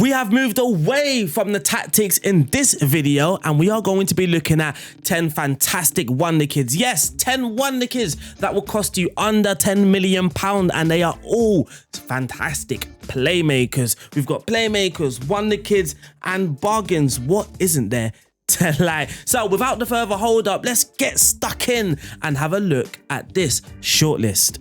We have moved away from the tactics in this video and we are going to be looking at 10 fantastic wonder kids. Yes, 10 wonder kids that will cost you under £10 million and they are all fantastic playmakers. We've got playmakers, wonder kids and bargains. What isn't there to like? So without the further hold up, let's get stuck in and have a look at this shortlist.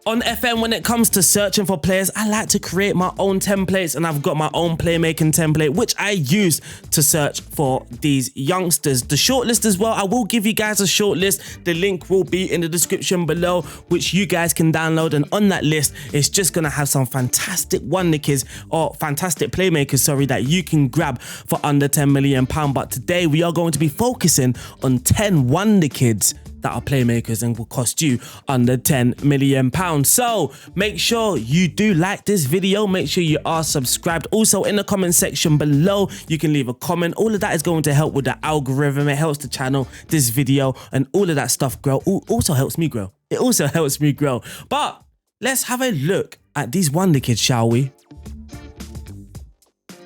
On FM, when it comes to searching for players, I like to create my own templates and I've got my own playmaking template, which I use to search for these youngsters. The shortlist as well, I will give you guys a shortlist. The link will be in the description below, which you guys can download. And on that list, it's just going to have some fantastic wonder kids or fantastic playmakers, sorry, that you can grab for under £10 million. But today we are going to be focusing on 10 wonder kids that are playmakers and will cost you under £10 million. So make sure you do like this video, make sure you are subscribed. Also in the comment section below, you can leave a comment. All of that is going to help with the algorithm. It helps the channel, this video, and all of that stuff grow. Also helps me grow. It also helps me grow. But let's have a look at these wonder kids, shall we?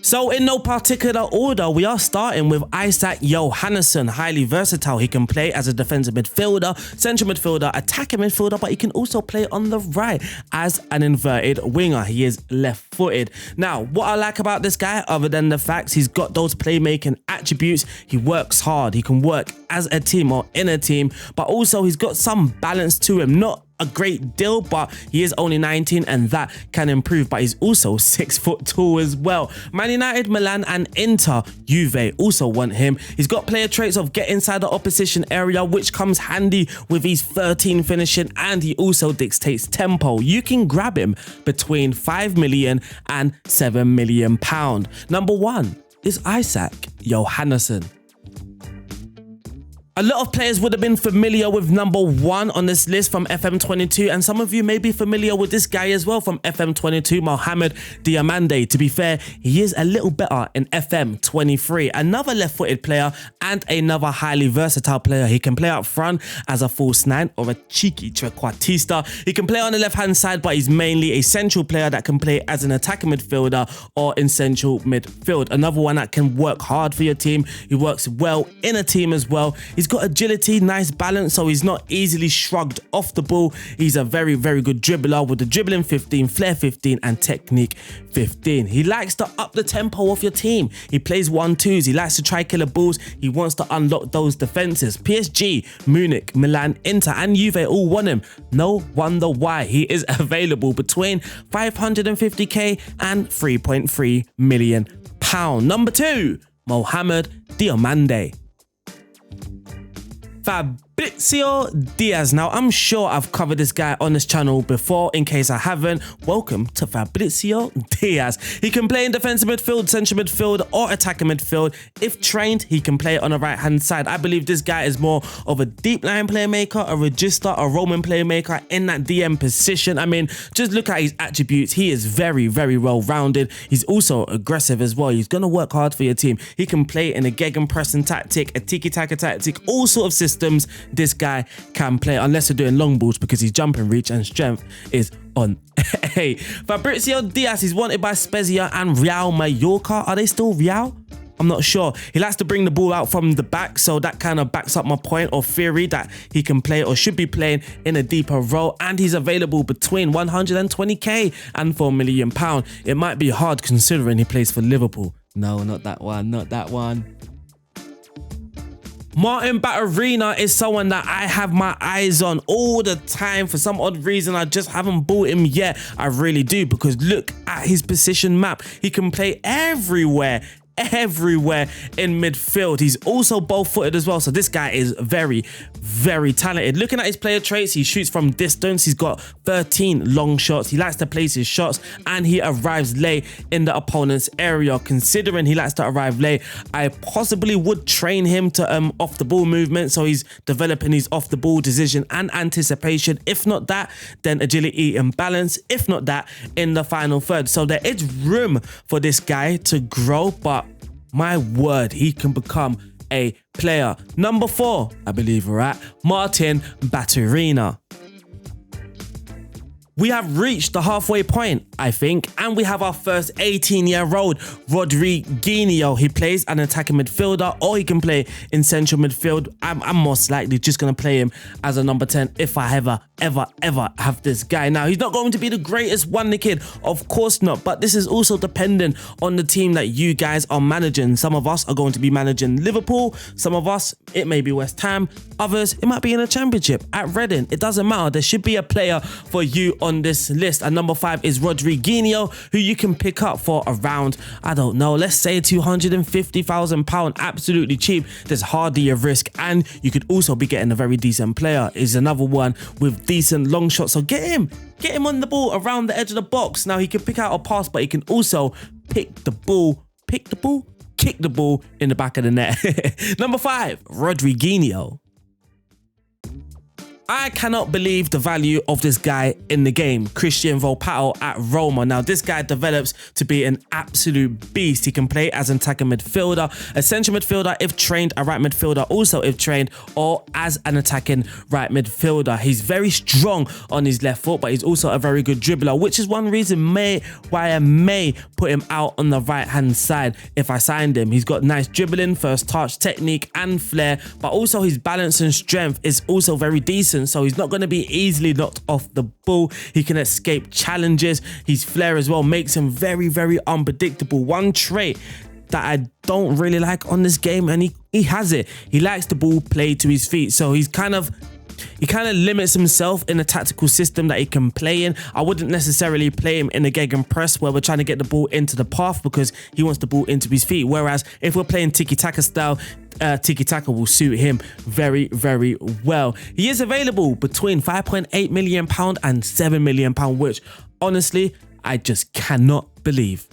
So in no particular order, we are starting with Isak Johannesson, highly versatile. He can play as a defensive midfielder, central midfielder, attacking midfielder, but he can also play on the right as an inverted winger. He is left-footed. Now, what I like about this guy, other than the facts, he's got those playmaking attributes. He works hard. He can work as a team or in a team, but also he's got some balance to him. Not a great deal, but he is only 19 and that can improve. But he's also 6 foot tall as well. Man United, Milan and Inter, Juve also want him. He's got player traits of get inside the opposition area, which comes handy with his 13 finishing, and he also dictates tempo. You can grab him between £5 million and £7 million. Number 1 is Isak Johannesson. A lot of players would have been familiar with number 1 on this list from FM22, and some of you may be familiar with this guy as well from FM22, Mohammed Diamande. To be fair, he is a little better in FM23. Another left-footed player and another highly versatile player. He can play up front as a false 9 or a cheeky trequartista. He can play on the left-hand side, but he's mainly a central player that can play as an attacking midfielder or in central midfield. Another one that can work hard for your team. He works well in a team as well. He's got agility, nice balance, so he's not easily shrugged off the ball. He's a very, very good dribbler with the dribbling 15, flair 15 and technique 15. He likes to up the tempo of your team. He plays 1-2s. He likes to try killer balls. He wants to unlock those defenses. PSG, Munich, Milan, Inter and Juve all want him. No wonder why. He is available between 550k and 3.3 million pounds. Number 2, Mohammed Diamande. Fabrizio Diaz. Now, I'm sure I've covered this guy on this channel before. In case I haven't, welcome to Fabrizio Diaz. He can play in defensive midfield, central midfield, or attacking midfield. If trained, he can play on the right-hand side. I believe this guy is more of a deep line playmaker, a register, a Roman playmaker in that DM position. I mean, just look at his attributes. He is very, very well-rounded. He's also aggressive as well. He's going to work hard for your team. He can play in a gegenpressing tactic, a tiki-taka tactic, all sort of systems. This guy can play, unless you're doing long balls, because his jumping reach and strength is on. Hey, Fabrizio Diaz is wanted by Spezia and Real Mallorca. Are they still Real? I'm not sure. He likes to bring the ball out from the back, so that kind of backs up my point or theory that he can play or should be playing in a deeper role, and he's available between 120k and £4 million. It might be hard considering he plays for Liverpool. No, not that one, not that one. Martin Batterina is someone that I have my eyes on all the time. For some odd reason, I just haven't bought him yet. I really do, because look at his position map. He can play everywhere in midfield. He's also both-footed as well, so this guy is very, very talented. Looking at his player traits, he shoots from distance. He's got 13 long shots. He likes to place his shots, and he arrives late in the opponent's area. Considering he likes to arrive late, I possibly would train him to off-the-ball movement, so he's developing his off-the-ball decision and anticipation. If not that, then agility and balance. If not that, in the final third. So there is room for this guy to grow, but my word, he can become a player. Number 4, I believe we're at, Martin Batterina. We have reached the halfway point, I think, and we have our first 18-year-old Rodrinho. He plays an attacking midfielder, or he can play in central midfield. I'm most likely just going to play him as a number 10 if I ever have this guy. Now, he's not going to be the greatest wonder kid, of course not, but this is also dependent on the team that you guys are managing. Some of us are going to be managing Liverpool. Some of us, it may be West Ham. Others, it might be in a championship at Reading. It doesn't matter. There should be a player for you on this list. And number 5 is Rodrinho, who you can pick up for around, I don't know, let's say £250,000. Absolutely cheap. There's hardly a risk, and you could also be getting a very decent player. Is another one with decent long shots. So get him on the ball around the edge of the box. Now he can pick out a pass, but he can also kick the ball in the back of the net. Number 5, Rodrinho. I cannot believe the value of this guy in the game, Christian Volpato at Roma. Now, this guy develops to be an absolute beast. He can play as an attacking midfielder, a central midfielder if trained, a right midfielder also if trained, or as an attacking right midfielder. He's very strong on his left foot, but he's also a very good dribbler, which is one reason why I may put him out on the right-hand side if I signed him. He's got nice dribbling, first touch, technique, and flair, but also his balance and strength is also very decent. So he's not going to be easily knocked off the ball. He can escape challenges. His flair as well makes him very, very unpredictable. One trait that I don't really like on this game, and he has it. He likes the ball played to his feet. So he kind of limits himself in a tactical system that he can play in. I wouldn't necessarily play him in a gegenpress where we're trying to get the ball into the path, because he wants the ball into his feet. Whereas if we're playing tiki-taka style, tiki-taka will suit him very, very well. He is available between £5.8 million and £7 million, which honestly, I just cannot believe.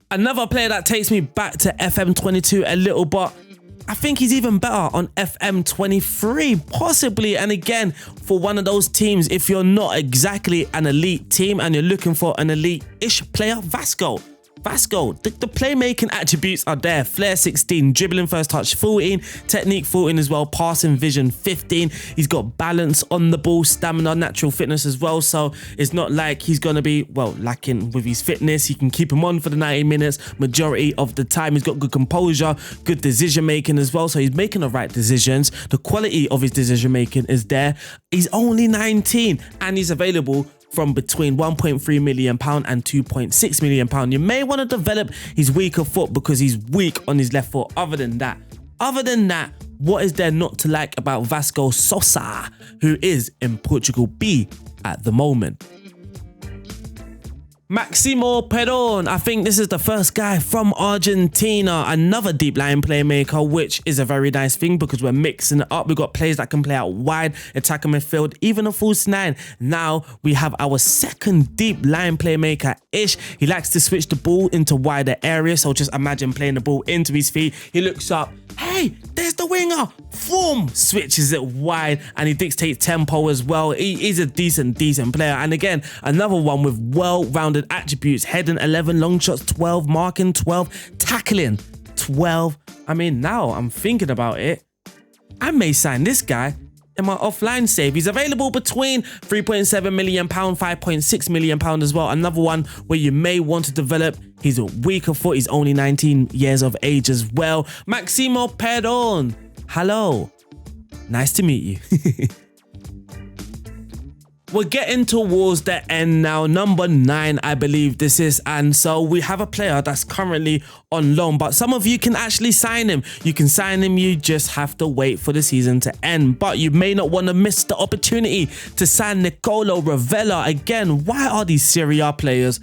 Another player that takes me back to FM22 a little, but I think he's even better on FM23, possibly. And again, for one of those teams, if you're not exactly an elite team and you're looking for an elite-ish player, Vasco, the playmaking attributes are there. Flair 16, dribbling first touch 14, technique 14 as well, passing vision 15. He's got balance on the ball, stamina, natural fitness as well. So it's not like he's going to be, well, lacking with his fitness. He can keep him on for the 90 minutes majority of the time. He's got good composure, good decision making as well. So he's making the right decisions. The quality of his decision making is there. He's only 19 and he's available from between £1.3 million and £2.6 million. You may want to develop his weaker foot because he's weak on his left foot. Other than that, what is there not to like about Vasco Sosa, who is in Portugal B at the moment? Maximo Peron, I think this is the first guy from Argentina, another deep line playmaker, which is a very nice thing because we're mixing it up. We've got players that can play out wide, attack and midfield, even a false 9. Now we have our second deep line playmaker-ish. He likes to switch the ball into wider areas, so just imagine playing the ball into his feet. He looks up, hey, there's the winger, boom, switches it wide, and he dictates tempo as well. He's a decent player. And again, another one with well-rounded attributes: heading 11, long shots 12, marking 12, tackling 12. I mean, now I'm thinking about it, I may sign this guy in my offline save. He's available between £3.7 million, £5.6 million as well. Another one where you may want to develop. He's a weaker foot. He's only 19 years of age as well. Maximo Peron. Hello. Nice to meet you. We're getting towards the end now. Number 9, I believe this is. And so we have a player that's currently on loan, but some of you can actually sign him. You can sign him. You just have to wait for the season to end. But you may not want to miss the opportunity to sign Nicola Vela. Again, why are these Serie A players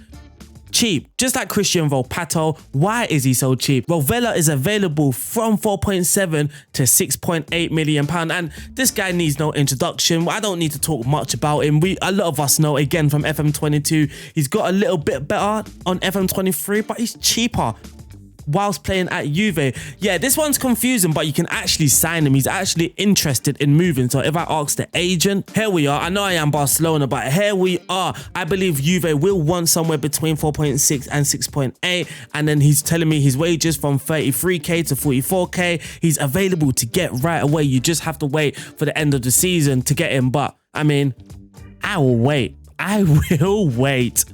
cheap? Just like Christian Volpato, why is he so cheap? Vela is available from 4.7 to 6.8 million pound, and this guy needs no introduction. I don't need to talk much about him. A lot of us know, again, from FM22, he's got a little bit better on FM23, but he's cheaper whilst playing at Juve. Yeah, this one's confusing, but you can actually sign him. He's actually interested in moving. So if I ask the agent, here we are. I know I am Barcelona, but here we are. I believe Juve will want somewhere between 4.6 and 6.8. And then he's telling me his wages from 33k to 44k. He's available to get right away. You just have to wait for the end of the season to get him. But I mean, I will wait. I will wait.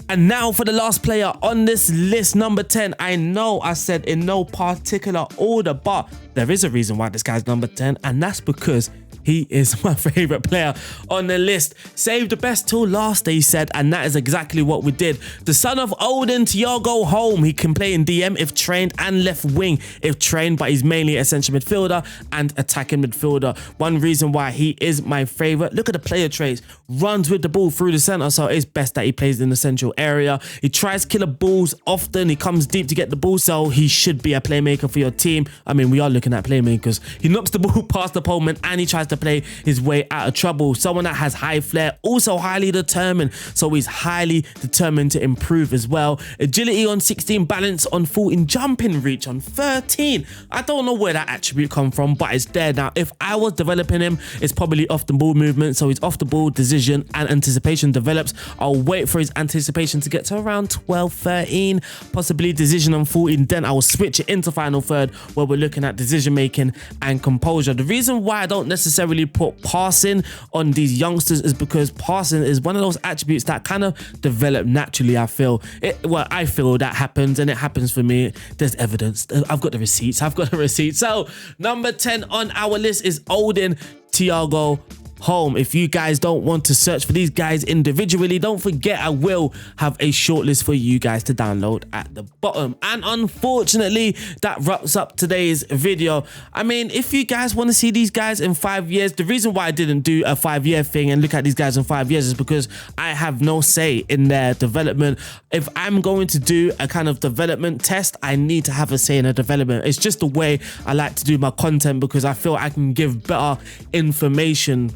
And now for the last player on this list, number 10. I know I said in no particular order, but there is a reason why this guy's number 10, and that's because he is my favorite player on the list. Save the best till last, they said, and that is exactly what we did. The son of Odin Tiago home. He can play in DM if trained and left wing if trained, but he's mainly a central midfielder and attacking midfielder. One reason why he is my favorite. Look at the player traits. Runs with the ball through the center, so it's best that he plays in the central area. He tries killer balls often. He comes deep to get the ball, so he should be a playmaker for your team. I mean, we are looking at playmakers. He knocks the ball past the opponent and he tries to play his way out of trouble. Someone that has high flair, also highly determined, so he's highly determined to improve as well. Agility on 16, balance on 14, jumping reach on 13. I don't know where that attribute come from, but it's there now. If I was developing him, it's probably off the ball movement, so his off the ball decision and anticipation develops. I'll wait for his anticipation to get to around 12, 13, possibly decision on 14, then I will switch it into final third where we're looking at decision making and composure. The reason why I don't necessarily put passing on these youngsters is because passing is one of those attributes that kind of develop naturally. I feel that happens, and it happens for me. There's evidence. I've got the receipts. So number 10 on our list is Odin Tiago home. If you guys don't want to search for these guys individually, don't forget I will have a shortlist for you guys to download at the bottom. And unfortunately, that wraps up today's video. I mean, if you guys want to see these guys in 5 years, the reason why I didn't do a 5-year thing and look at these guys in 5 years is because I have no say in their development. If I'm going to do a kind of development test, I need to have a say in a development. It's just the way I like to do my content, because I feel I can give better information.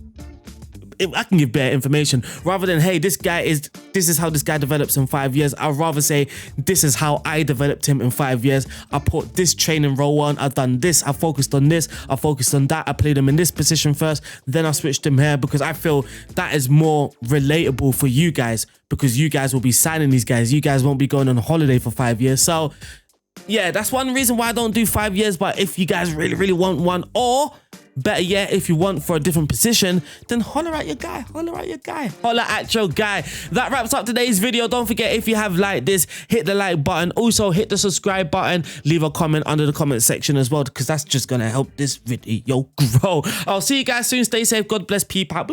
I can give better information rather than, hey, this is how this guy develops in 5 years. I'd rather say, this is how I developed him in 5 years. I put this training role on, I've done this, I focused on this, I focused on that, I played him in this position first, then I switched him here, because I feel that is more relatable for you guys, because you guys will be signing these guys. You guys won't be going on holiday for 5 years. So yeah, that's one reason why I don't do 5 years. But if you guys really want one, or better yet, if you want for a different position, then holler at your guy. Holler at your guy. That wraps up today's video. Don't forget, if you have liked this, hit the like button. Also, hit the subscribe button. Leave a comment under the comment section as well, because that's just going to help this video grow. I'll see you guys soon. Stay safe. God bless. Peace out.